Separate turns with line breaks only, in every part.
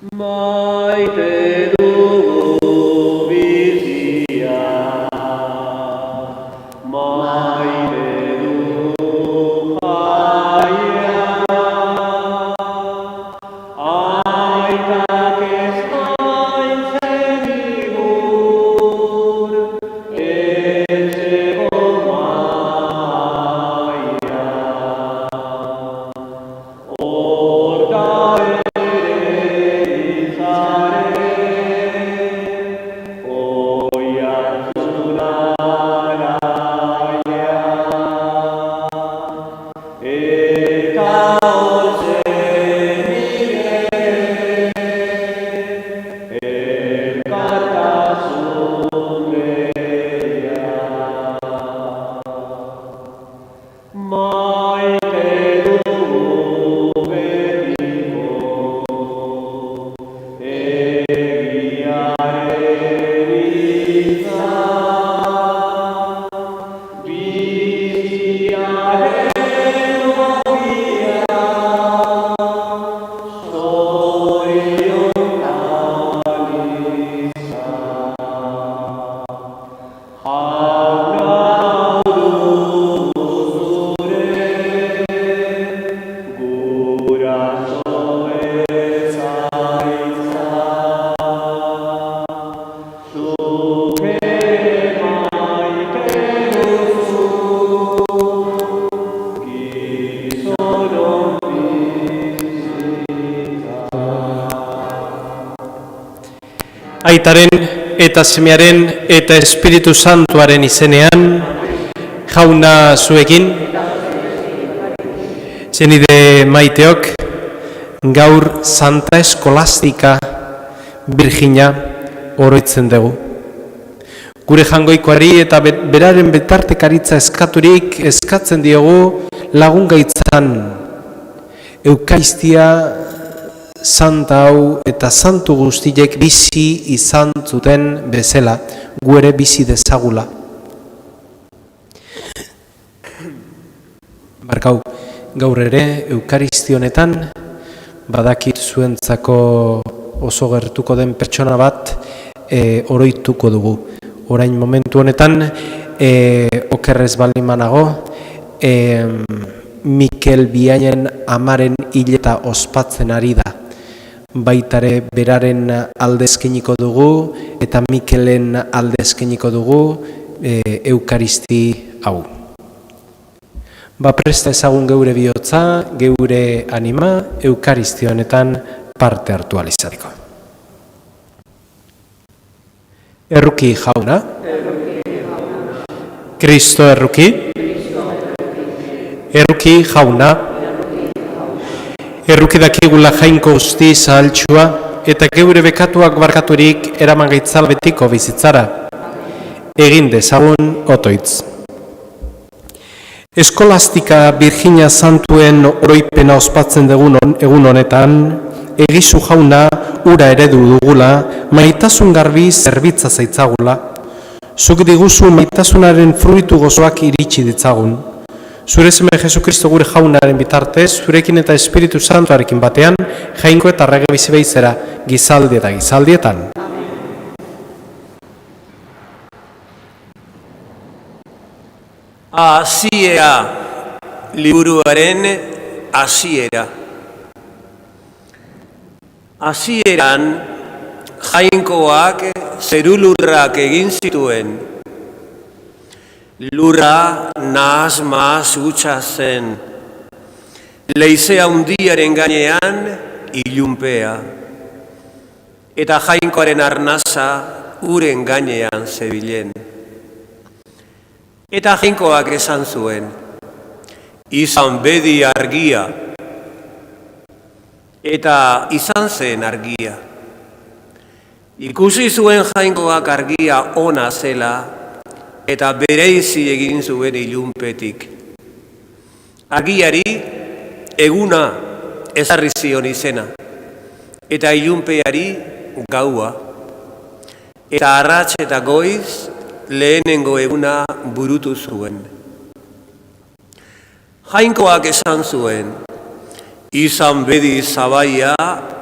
Maite dugu bizia, maite dugu jaia, aitak eskaintzen digun, etxeko maia. Horta Aitaren eta Semearen eta Espiritu Santuaren izenean, Jauna zuekin, zenide maiteok, gaur Santa Eskolastika Virgina oroitzen dugu. Gure jangoikoari eta beraren betartekaritza eskatzen diogu lagungaitzan Eukaristia Santa hau eta santu guztiek bizi izan zuten bezala, gu ere bizi dezagula. Barkau, gaur ere Eukaristi honetan badakit zuentzako oso gertuko den pertsona bat oroituko dugu. Orain momentu honetan okerrez balimanago, Mikel Biaien amaren hileta ospatzen ari da. Baitare beraren alde eskainiko dugu eta Mikelen alde eskainiko dugu Eukaristi hau. Presta ezagun geure bihotza, geure anima, Eukaristi honetan parte hartu ahal izateko. Erruki jauna. Kristo erruki. Erruki jauna. Erruki dakigula jainko guzti zahaltxua eta geure bekatuak barkaturik eraman gaitzal betiko bizitzara. Egin dezagun otoitz. Eskolastika Virginia Santuen oroipena ospatzen dugun egun honetan, egizu jauna ura eredu dugula, maitasun garbi zerbitza zaitzagula. Zuk diguzu maitasunaren fruitu gozoak iritsi ditzagun. Zure Seme Jesukristo gure jaunaren bitartez, zurekin eta Espiritu Santuarekin batean, jainko eta rege bizi beizera, gizaldi eta gizaldietan.
Hasiera, liburuaren hasiera. Hasieran, jainkoak zerulurrak egin zituen. Lurra nahas-mahas hutsa zen, leize handiaren gainean ilunpea, eta jainkoaren arnasa uren gainean zebilen. Eta jainkoak esan zuen, izan bedi argia, eta izan zen argia. Ikusi zuen jainkoak argia ona zela, eta bereizi egin zuen ilunpetik. Argiari eguna ezarri zion izena, eta ilunpeari gaua, eta arrats eta goiz lehenengo eguna burutu zuen. Jainkoak esan zuen, Izan bedi zabaia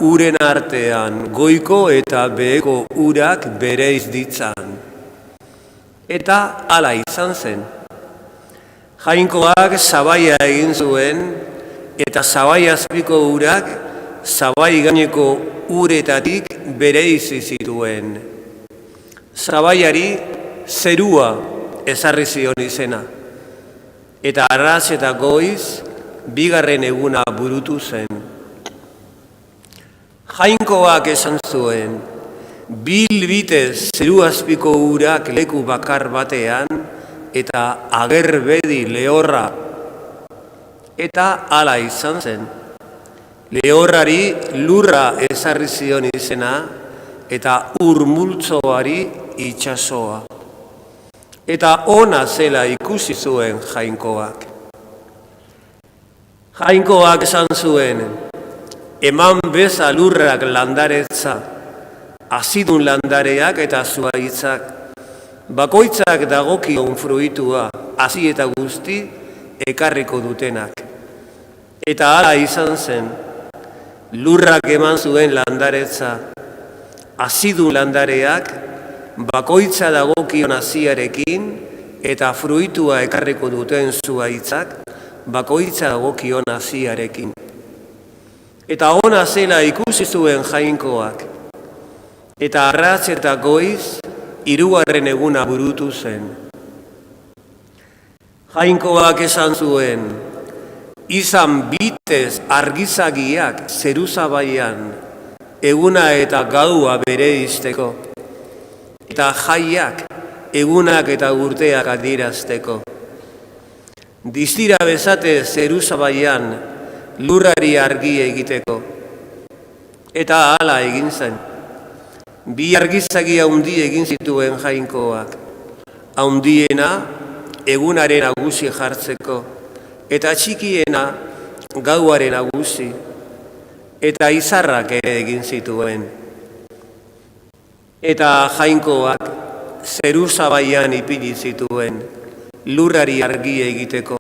uren artean, goiko eta beheko urak bereiz ditzan. Eta hala izan zen. Jainkoak zabaia egin zuen, eta zabai azpiko urak zabai gaineko uretatik bereizi zituen. Zabaiari zerua ezarri zion izena, eta arratz eta goiz bigarren eguna burutu zen. Jainkoak esan zuen, bilbitez zeru azpiko urak leku bakar batean, eta agerbedi lehorra. Eta hala izan zen. Lehorrari lurra ezarri zion izena, eta urmultzoari itsasoa. Eta ona zela ikusi zuen jainkoak. Jainkoak esan zuen, eman beza lurrak landaretza, azidun landareak eta zuhaitzak, bakoitzak dagokion fruitua, hazi eta guzti ekarriko dutenak. Eta hala izan zen, lurrak eman zuen landaretza, azidun landareak, bakoitza dagokion haziarekin eta fruitua ekarriko duten zuhaitzak, bakoitza dagokion haziarekin. Eta ona zela ikusi zuen jainkoak, eta arratz eta goiz hirugarren eguna burutu zen. Jainkoak esan zuen, izan bitez argizagiak zeruzabaian, eguna eta gaua bereizteko, eta jaiak egunak eta urteak adierazteko. Distira bezate zeruzabaian lurrari argi egiteko. Eta hala egin zen. Bi argizagi haundi egin zituen jainkoak. Haundiena egunaren nagusi jartzeko. Eta txikiena gauaren nagusi. Eta izarrak ere egin zituen. Eta jainkoak zeruzabaian ipini zituen. Lurrari argi egiteko,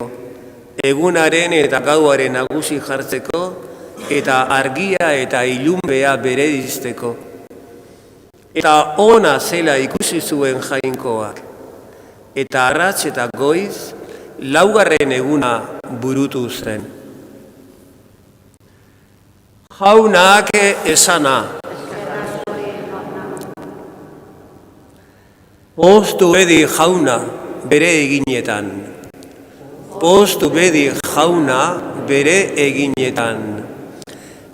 egunaren eta gauaren nagusi jartzeko, eta argia eta ilunbea bereizteko. Eta ona zela ikusi zuen jainkoak, eta arratz eta goiz laugarren eguna burutu zen. Jaunak esana. Poztu bedi jauna bere eginetan. Poztu bedi jauna bere eginetan.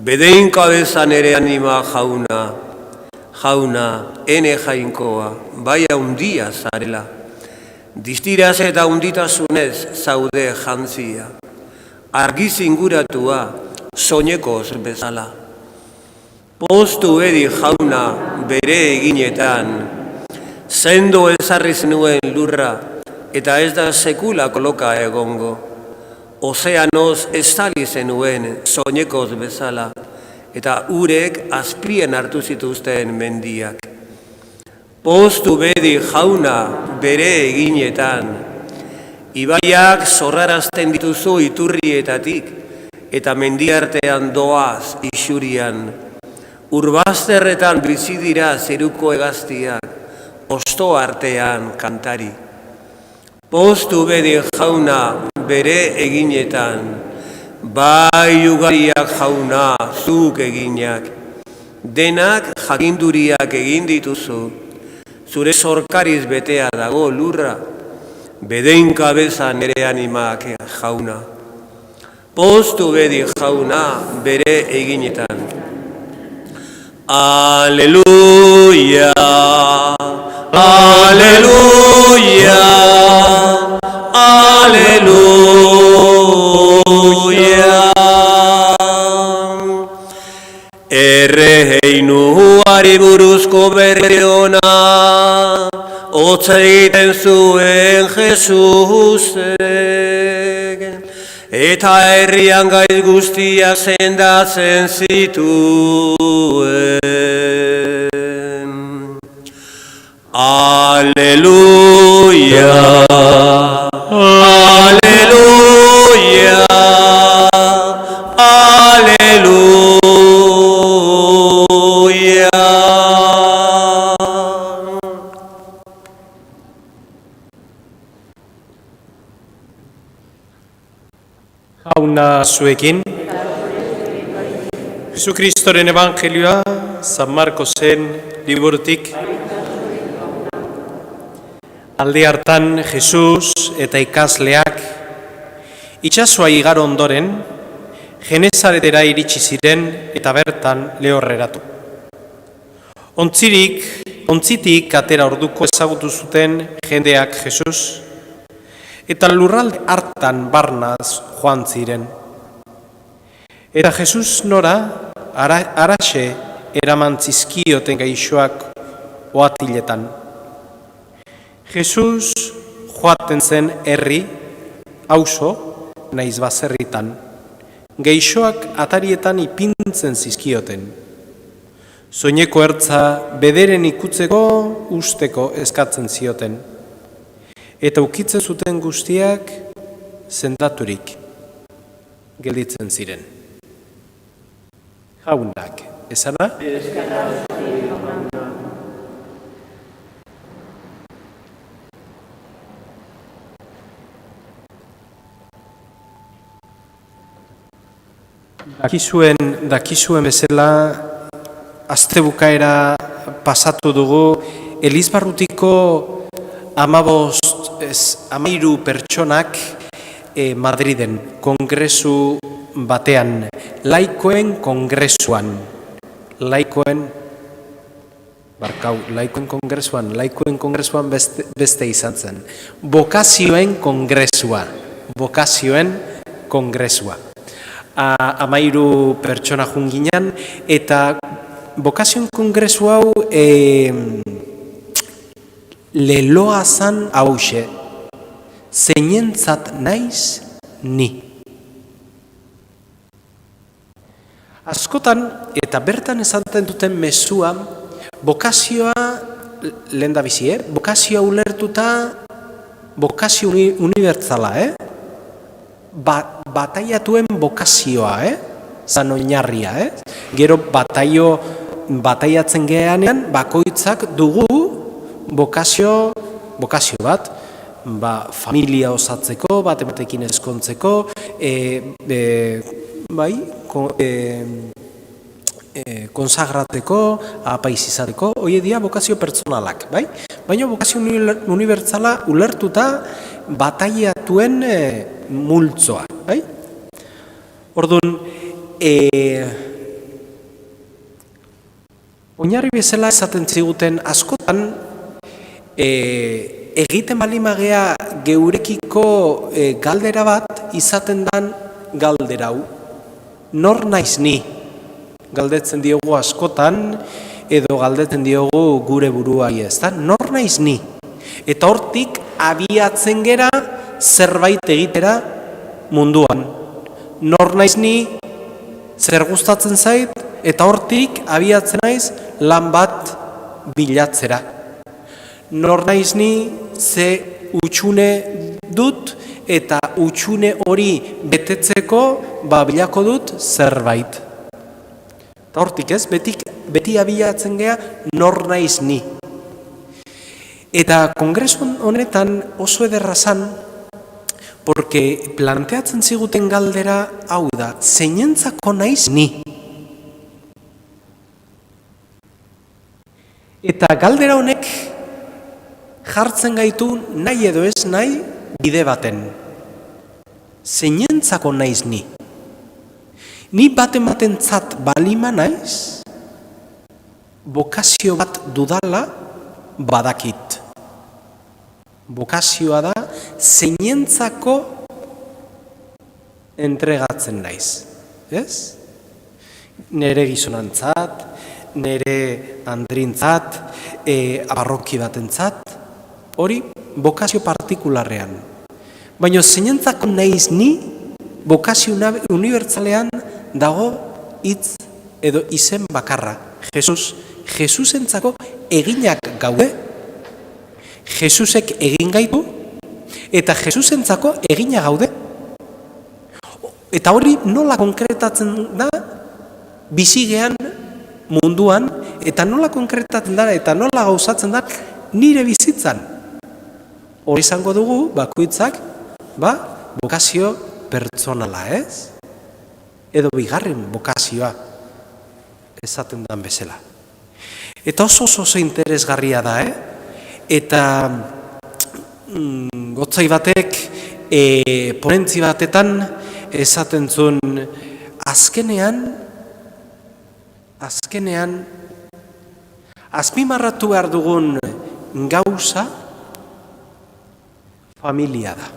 Bedein kabezan ere anima jauna. Jauna, ene jainkoa, bai haundia zarela. Distiraz eta hunditasunez zaude jantzia. Argiz inguratua, soinekoz bezala. Poztu bedi jauna bere eginetan. Zendo ezarri zenuen lurra, eta ez da sekula koloka egongo. Ozeanoz estali zenuen soinekoz bezala, eta urek azpien hartu zituzten mendiak. Poztu bedi jauna bere eginetan, ibaiak zorrarazten dituzu iturrietatik, eta mendiartean doaz isurian. Urbazterretan bizi dira zeruko hegaztiak, osto artean kantari. Poztu bedi jauna bere eginetan, bai ugariak jauna zuk eginak. Denak jakinduriak egin dituzu, zure zorkariz betea dago lurra, bedein kabezan ere animak jauna. Poztu bedi jauna bere eginetan. Aleluia, aleluia, aleluia. Erreinuari buruzko berri ona, hotz egiten zuen Jesusek, eta herrian gaiz guztiak sendatzen zituen. Aleluia, aleluia, aleluia.
Jauna zuekin. Jesukristoren evangelioa San Markosen liburutik. Aldi hartan Jesus eta ikasleak itsasoa igaro ondoren Genesaretera iritsi ziren eta bertan lehorreratu. Ontzitik atera orduko ezagutu zuten jendeak Jesus eta lurralde hartan barnaz joan ziren. Eta Jesus nora araxe eraman zizkioten gaixoak oatiletan. Jesus joaten zen herri, auzo, naiz baserritan, gaixoak atarietan ipintzen zizkioten. Soineko ertza bederen ikutzeko usteko eskatzen zioten. Eta ukitzen zuten guztiak sendaturik gelditzen ziren. Jaunak, esana? Dakizuen bezala, astebukaera pasatu dugu Elizbarrutiko 13 pertsonak Madriden, kongresu batean, laikoen kongresuan beste izan zen. Bokazioen kongresua. 13 pertsona junginan, eta bokazioen kongresu hau leloa zan hause. Zeinentzat naiz ni. Askotan, eta bertan esaten duten mezua, bokazioa, lehen da bizi, bokazioa ulertuta, bokazio unibertsala, bataiatuen bokazioa, zan oinarria, Gero bataiatzen geanean, bakoitzak dugu bokazio bat, familia osatzeko, batekin ezkontzeko, konsagrateko, apaiz izateko, hori dira bokazio pertsonalak, bai? Baina bokazio unibertsala ulertuta bataiatuen multzoa, bai? Orduan, oinarri bezala esaten ziguten askotan, egiten balimagea geurekiko galdera bat izaten dan galdera hau. Nor naiz ni? Galdetzen diogu askotan, edo galdetzen diogu gure buruari, ezta? Nor naiz ni? Eta hortik abiatzen gera zerbait egitera munduan. Nor naiz ni? Zer gustatzen zait? Eta hortik abiatzen naiz lan bat bilatzera. Nor naiz ni? Ze utxune dut? Eta utxune hori betetzeko bilako dut zerbait. Eta hortik beti abiatzen gea nor naiz ni. Eta kongresu honetan oso ederra zan, porque planteatzen ziguten galdera hau da, zeinentzako naiz ni. Eta galdera honek jartzen gaitu nahi edo ez nahi bide baten. Zeinentzako naiz ni? Ni batentzat balima naiz, bokazio bat dudala badakit. Bokazioa da zeinentzako entregatzen naiz. Ez? Nere gizonantzat, nere andrintzat, parroki batentzat, hori bokazio partikularrean. Baina zeinentzako naiz ni, bokazio unibertsalean dago hitz edo izen bakarra. Jesusentzako eginak gaude, Jesusek egin gaitu, eta Jesusentzako egina gaude. Eta hori nola konkretatzen da bizigean munduan, eta nola konkretatzen da, eta nola gauzatzen da nire bizitzan. Hori izango dugu, bakoitzak, bokazio pertsonala, ez? Edo bigarren bokazioa, esaten dan bezala. Eta oso interesgarria da, Eta gotzai batek ponentzi batetan esaten zuen azkenean azpimarratu behar dugun gauza familia da.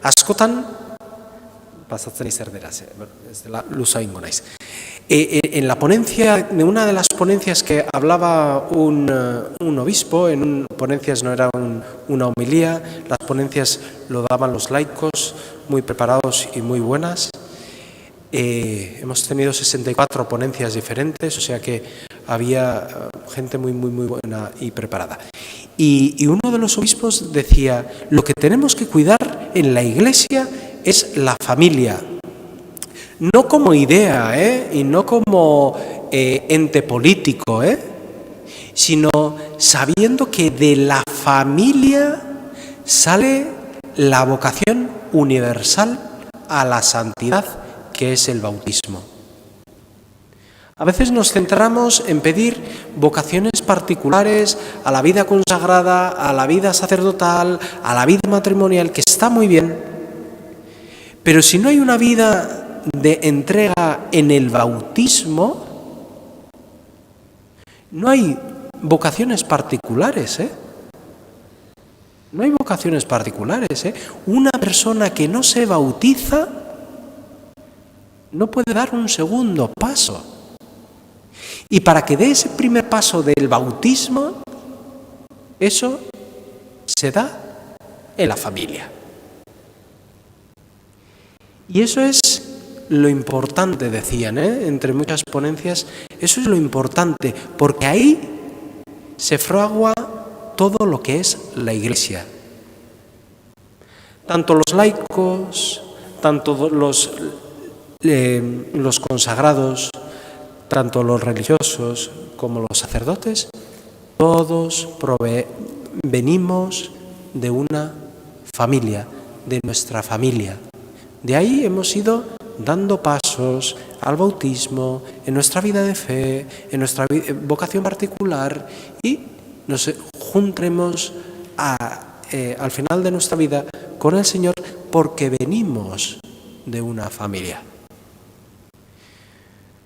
Askotan, pasatzen izerderaz, ez dela luza ingo naiz. En la ponencia, de una de las ponencias que hablaba un obispo, ponencias no era una homilía, las ponencias lo daban los laicos, muy preparados y muy buenas. Hemos tenido 64 ponencias diferentes, o sea que había gente muy buena y preparada. Y uno de los obispos decía, lo que tenemos que cuidar en la Iglesia es la familia. No como idea, y no como ente político, sino sabiendo que de la familia sale la vocación universal a la santidad, que es el bautismo. A veces nos centramos en pedir vocaciones particulares a la vida consagrada, a la vida sacerdotal, a la vida matrimonial, que está muy bien, pero si no hay una vida de entrega en el bautismo, no hay vocaciones particulares, No hay vocaciones particulares, Una persona que no se bautiza no puede dar un segundo paso. Y para que dé ese primer paso del bautismo, eso se da en la familia. Y eso es lo importante, decían, entre muchas ponencias, eso es lo importante, porque ahí se fragua todo lo que es la Iglesia. Tanto los laicos, tanto los consagrados, tanto los religiosos como los sacerdotes, todos venimos de una familia, de nuestra familia. De ahí hemos ido dando pasos al bautismo, en nuestra vida de fe, en nuestra vocación particular, y nos juntaremos al final de nuestra vida con el Señor porque venimos de una familia.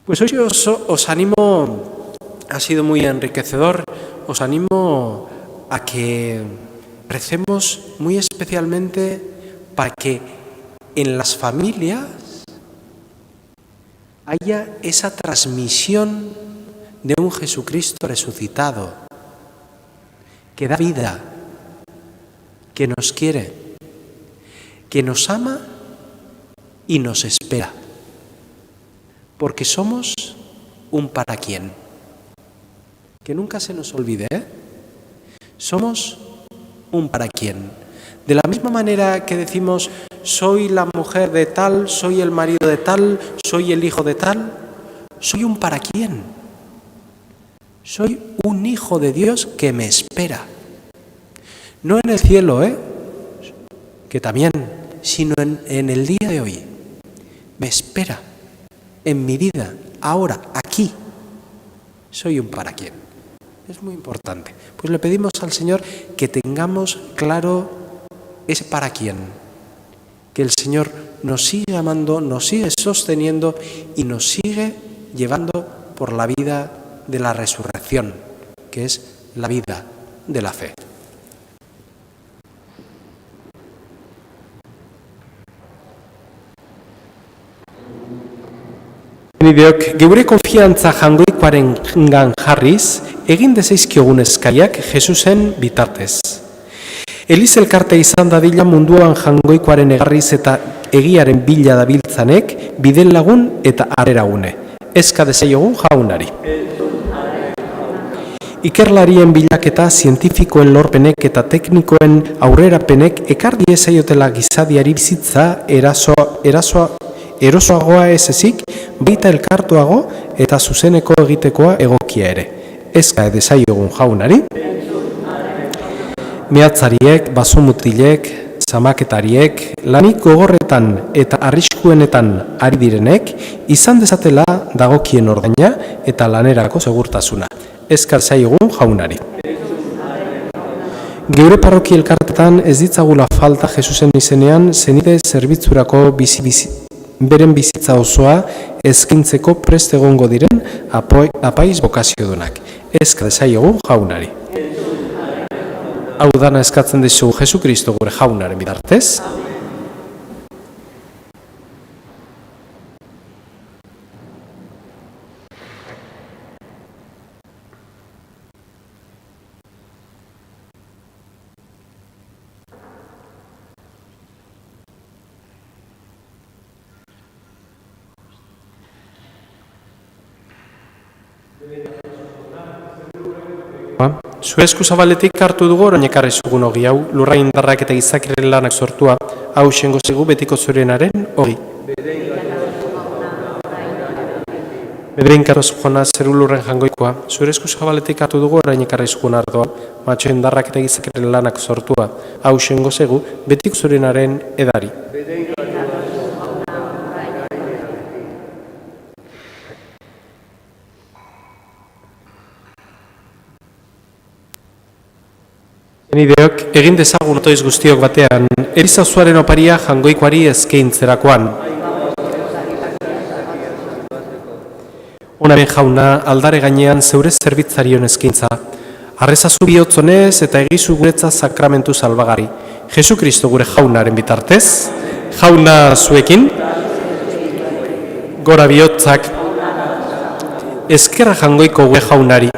Pues hoy os animo, ha sido muy enriquecedor, os animo a que recemos muy especialmente para que en las familias haya esa transmisión de un Jesucristo resucitado, que da vida, que nos quiere, que nos ama y nos espera, porque somos un para quién. Que nunca se nos olvide, somos un para quién. De la misma manera que decimos, soy la mujer de tal, soy el marido de tal, soy el hijo de tal, soy un para quién. Soy un hijo de Dios que me espera. No en el cielo, que también, sino en el día de hoy. Me espera en mi vida, ahora, aquí. Soy un para quién. Es muy importante. Pues le pedimos al Señor que tengamos claro ese para quién. Que el Señor nos sigue amando, nos sigue sosteniendo y nos sigue llevando por la vida de la resurrección, que es la vida de la fe. Bideok, geure konfiantza jangoikoarengan jarriz, egin dezaizkiogun eskaiak Jesusen bitartez. Eliz elkarte izan dadila munduan jangoikoaren egarriz eta egiaren bila dabiltzanek, bide lagun eta areragune. Eska dezaiogun jaunari. Ikerlarien bilaketa, zientifikoen lorpenek eta teknikoen aurrerapenek ekar diezaiotela gizadiari bizitza erosoagoa ez ezik, baita elkartuago eta zuzeneko egitekoa egokia ere. Eska dezaiogun jaunari. Mehatzariek, basumutilek, zamaketariek, lanik gogorretan eta arriskuenetan ari direnek, izan dezatela dagokien ordaina eta lanerako segurtasuna. Eskar zaiegun jaunari. Geure parroki elkartetan ez ditzagula falta Jesusen izenean zenide zerbitzurako beren bizitza osoa eskaintzeko prest egongo diren apaiz bokaziodunak. Eskar zaiegun jaunari. Hau dana eskatzen dizugu Jesu Kristo gure jaunaren bitartez. Zure esku zabaletik hartu dugu orain ekarri zugun ogi hau, lurra indarrak eta gizakiren lanak sortua, hau xengo zegu betiko zurenaren ogi. Bedrein karroz joana zeru lurren jangoikoa, zure esku zabaletik hartu dugu orain ekarri zugun ardoa, matxo indarrak eta gizakiren lanak sortua, hau xengo zegu betiko zurenaren edari. Zenideok, egin dezagun otoiz guztiok batean, Eliza osoaren oparia jangoikoari eskaintzerakoan. Ona ben jauna, aldare gainean zeure zerbitzarion eskaintza. Arrezazu bihotzonez eta egizu guretza sakramentu salbagarri. Jesu Kristo gure jaunaren bitartez, jauna zuekin, gora bihotzak, eskerra jangoiko gure jaunari.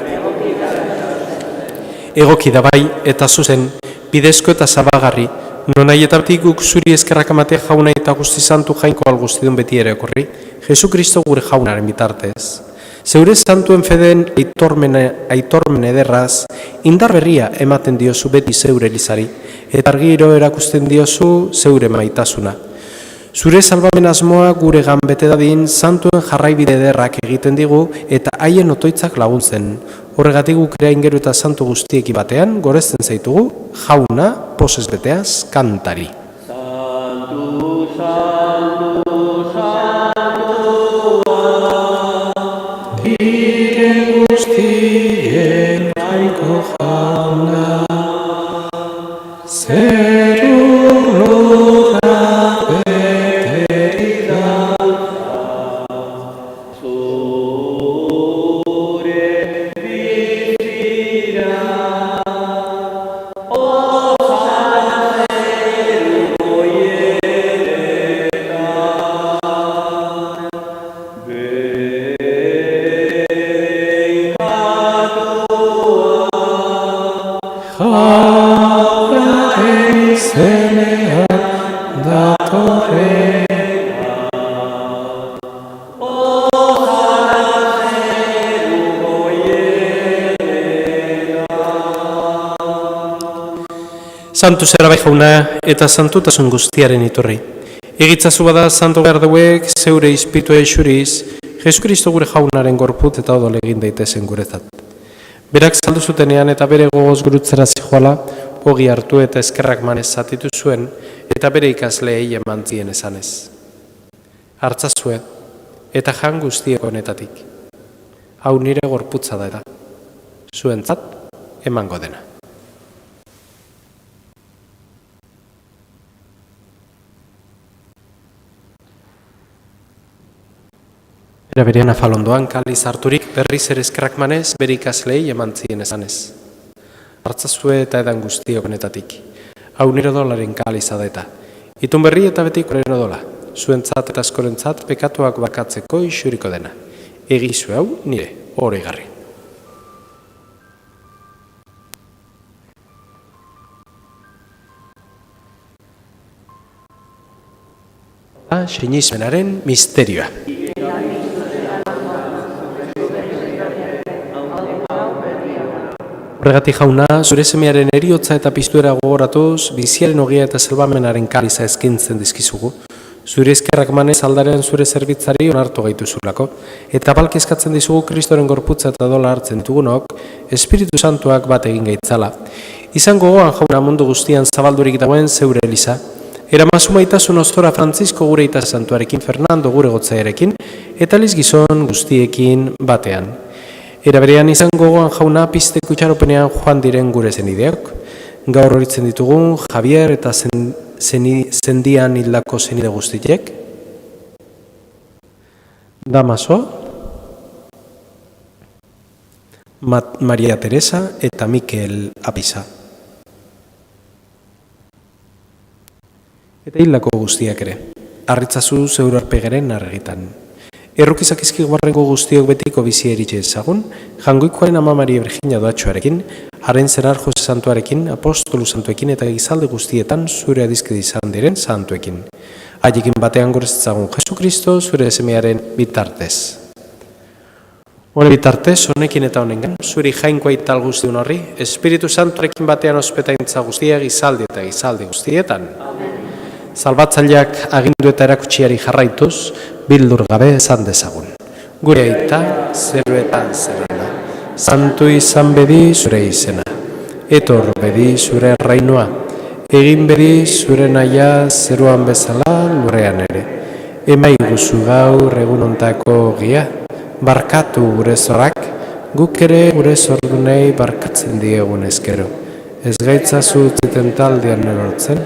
Egoki da bai eta zuzen, bidezko eta zabagarri, non aietatik guk zuri eskerrak amatea jauna eta guzti santu jainko alguztidun beti ere okorri, Jesu Kristo gure jaunaren bitartez. Zeure santuen feden aitormen ederraz, indar berria ematen diozu beti zeure elizari, eta argiro erakusten diozu zeure maitasuna. Zure salbamen asmoa gure gan bete dadin, santuen jarraibide ederrak egiten digu eta haien otoitzak laguntzen. Horregatik gukera ingero eta santu guztieki batean, gorezten zaitugu, jauna, posez beteaz, kantari. Santu, santu, santua, diren guztien aiko jauna, zeru lurra beteri da. Santu zera bai jauna eta santutasun guztiaren iturri. Egitzazu bada santu behar duek zeure izpitu eixuriz, Jesu Kristo gure jaunaren gorput eta odol egin daitezen guretzat. Berak saldu zutenean eta bere gogoz gurutzera zijoala, ogi hartu eta eskerrak manez zatitu zuen eta bere ikasleei eman zien esanez. Hartzazue eta jan guztiek honetatik. Hau nire gorputza da eta zuentzat emango dena. Era berean afalondoan kaliz harturik berriz ere eskerrak manez bere ikaslei eman zien esanez. Hartzazue eta edan guztiok honetatik. Hau nire odolaren kaliza da eta. Itun berri eta betikoaren odola. Zuentzat eta askorentzat pekatuak barkatzeko isuriko dena. Egizu hau nire oregarri. Sinismenaren misterioa. Horregatik jauna, zure semearen eriotza eta piztuera gogoratuz, biziaren ogia eta salbamenaren kaliza eskaintzen dizkizugu. Zure eskerrak manez aldaren zure zerbitzari onartu gaituzulako, eta balki eskatzen dizugu Kristoren gorputza eta dola hartzen dugunok, Espiritu Santuak bat egin gaitzala. Izan gogoan jauna mundu guztian zabaldurik dagoen zeure eliza. Eramazu maitasun oztora Francisco gure ita santuarekin, Fernando gure gotzaerekin, eta Liz gizon guztiekin batean. Era berean izan gogoan jauna pizteko itxaropenean joan diren gure zenideok. Gaur horitzen ditugun Javier eta zendian hildako zenide guztiek. Damaso, Maria Teresa eta Mikel Apisa. Eta hildako guztiak ere, harritzazu zeure arpegaren argitan. Errukizak izkiguarrengo guztiok betiko bizi eritxe ezagun, jangoikoaren ama Maria Virginia doatxoarekin, haren zenar Jose Santuarekin, apostolu santuekin eta gizalde guztietan zure adizkedi izan diren santuekin. Haiekin batean gorezatzagun Jesu Kristo zure semearen bitartez. Hore bitartez, honekin eta honengan, zuri jainkoa ital guztiun horri, Espiritu Santuarekin batean ospetaintza guztia gizaldi eta gizaldi guztietan. Salbatzaileak agindu eta erakutsiari jarraituz, bildur gabe esan dezagun. Gure aita, zeruetan zerrena, santu izan bedi zure izena, etor bedi zure reinoa, egin bedi zure naia zeruan bezala lurrean ere. Emai guzu gaur egunontako gia, barkatu gure zorrak, guk ere gure zordunei barkatzen diegun ezkero. Ez gaitzazu utziten taldean erortzen,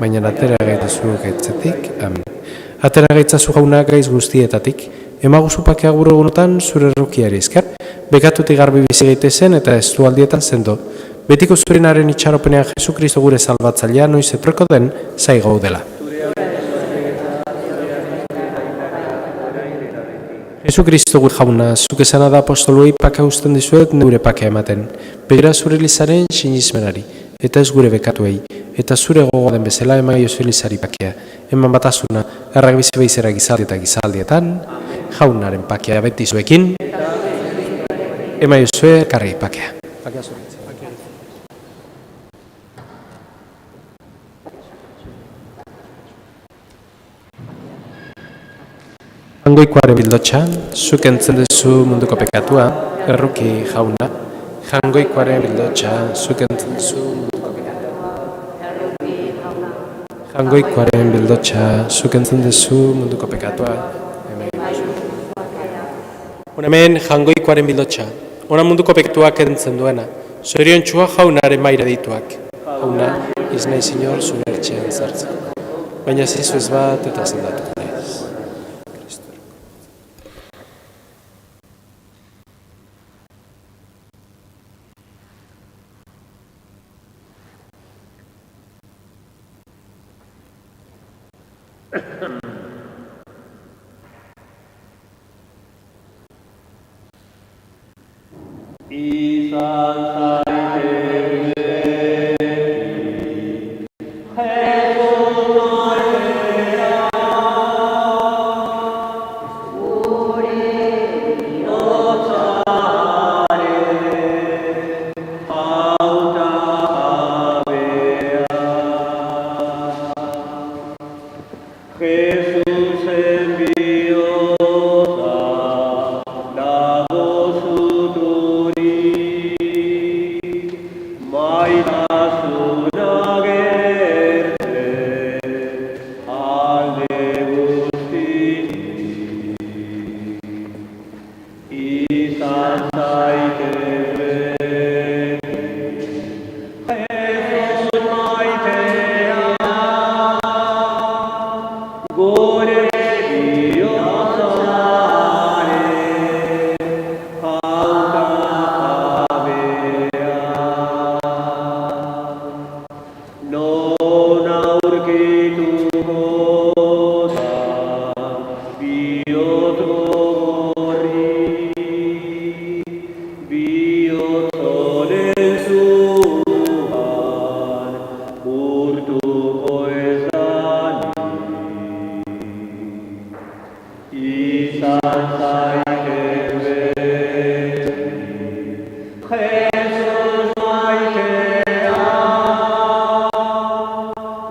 baina atera gaitzazu gaitzetik, amen. Atera gaitzazu jauna gaiz guztietatik, emaguzu pakea gure egunotan zure errukiari esker, bekatutik garbi bizi gaitezen eta ez du aldietan zendo. Betiko zurenaren itxaropenean Jesu Kristo gure salbatzailea noiz epreko den zai gaudela. Jesu Kristo gure jauna, zuk esana da apostoluei paka usten dizuet neure pakea ematen. Begira zure elizaren sinizmenari, eta ez gure bekatuei, eta zure gogo den bezala emaiozu elizari pakea. Eman batasuna, errak bizi behizera gizaldi eta gizaldietan, jaunaren pakea beti zuekin, emaiozu karri pakea. Jangoikoaren bildotxa, zuk entzen duzu munduko pekatua, erruki jauna. Jangoikoaren bildotxa, zuk entzen duzu munduko pekatua, erruki jauna. Jangoikoaren bildotxa, zuk entzen duzu munduko pekatua, hemen jangoikoaren bildotxa, ona munduko pekatuak entzen duena, zorion txua jaunaren maire dituak. Jauna, iznei zinor zure ertxean zartzen, baina zizu ez bat eta zendatu.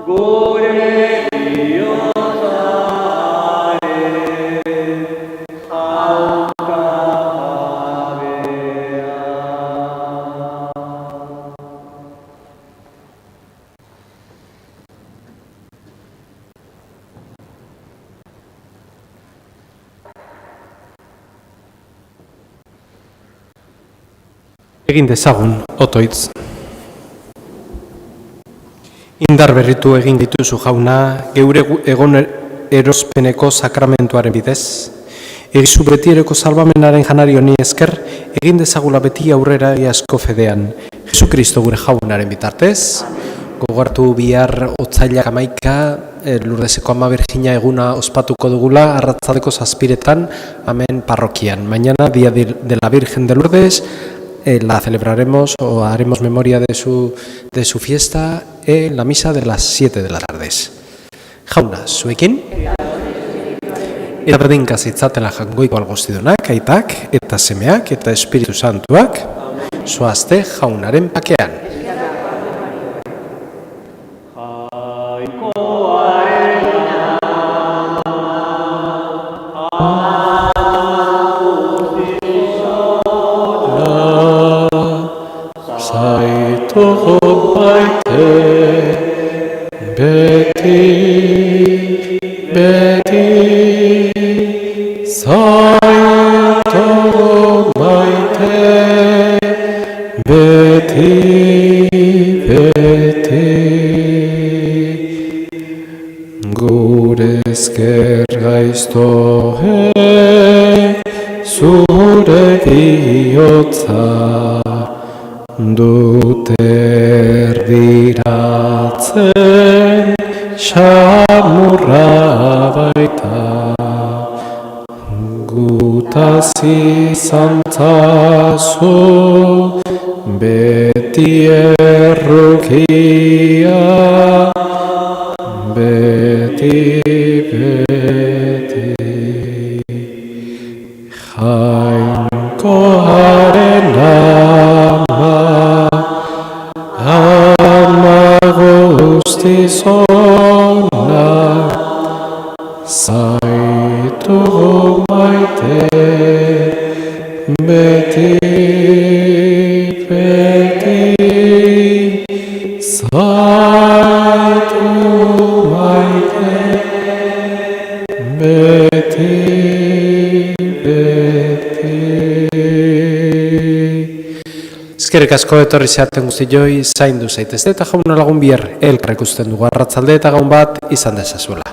Gloria
Egin dezagun, otoitz. Indar berritu egin dituzu jauna, geure egon erospeneko sakramentuaren bidez. Egizu betiereko salvamenaren janari honi esker, egin dezagula beti aurrera egiazko fedean. Jesu Kristo gure jaunaren bitartez. Gogortu bihar otsailak 11, Lurdeseko Ama Birjina eguna ospatuko dugula, arratzaldeko 7:00 hemen parrokian. Mañana, día de la Virgen de Lourdes, la celebraremos o haremos memoria de su fiesta en la misa de las 7 de la tarde. Jauna, zuekin? Eta berdinka zitzatela jangoiko algostidunak, aitak, eta semeak, eta Espiritu Santuak, zoazte jaunaren pakean. Gure esker gaiztoek zure bihotza dute erdiratzen xamurra baita. Gutaz izan zazu beti errukia, beti, beti. Jainkoaren ama, ama guztiz ona, zaitu maite, beti, beti, zaitu maite, beti, beti. Eskerrik asko etorri zeaten guztioi, zaindu zaitezte eta jauna lagun bihar elkar ikusten dugu arratsalde eta gaun bat izan dezazuela.